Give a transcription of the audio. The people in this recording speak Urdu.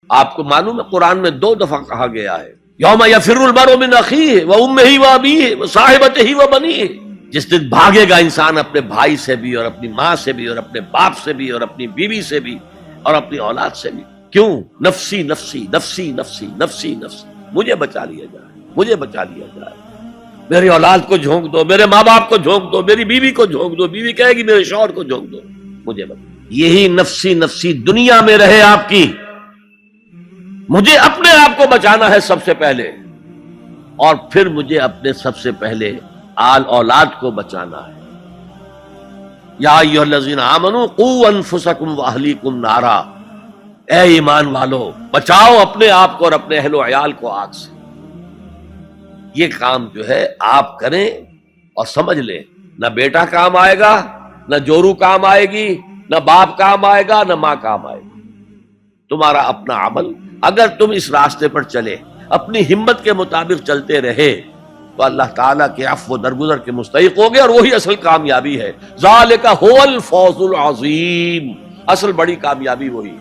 آپ کو معلوم ہے قرآن میں 2 دفعہ کہا گیا ہے یوم یفر المرء من اخیہ وامہ وابیہ وصاحبتہ وبنیہ، جس دن بھاگے گا انسان اپنے بھائی سے بھی اور اپنی ماں سے بھی اور اپنے باپ سے بھی اور اپنی بیوی سے بھی اور اپنی اولاد سے بھی. کیوں؟ نفسی نفسی نفسی نفسی نفسی نفسی، مجھے بچا لیا جائے، مجھے بچا لیا جائے، میری اولاد کو جھونک دو، میرے ماں باپ کو جھونک دو، میری بیوی کو جھونک دو، بیوی کہے گی میرے شوہر کو جھونک دو، مجھے بچا. یہی نفسی نفسی دنیا میں رہے آپ کی. مجھے اپنے آپ کو بچانا ہے سب سے پہلے، اور پھر مجھے اپنے سب سے پہلے آل اولاد کو بچانا ہے. یا ایھا الذین آمنوا قوا انفسکم واہلیکم نارا، اے ایمان والو بچاؤ اپنے آپ کو اور اپنے اہل و عیال کو آگ سے. یہ کام جو ہے آپ کریں اور سمجھ لیں، نہ بیٹا کام آئے گا، نہ جورو کام آئے گی، نہ باپ کام آئے گا، نہ ماں کام آئے گی. تمہارا اپنا عمل، اگر تم اس راستے پر چلے، اپنی ہمت کے مطابق چلتے رہے، تو اللہ تعالیٰ کے عفو و درگزر کے مستحق ہوگے، اور وہی اصل کامیابی ہے. ذالک ھو الفوز العظیم، اصل بڑی کامیابی وہی.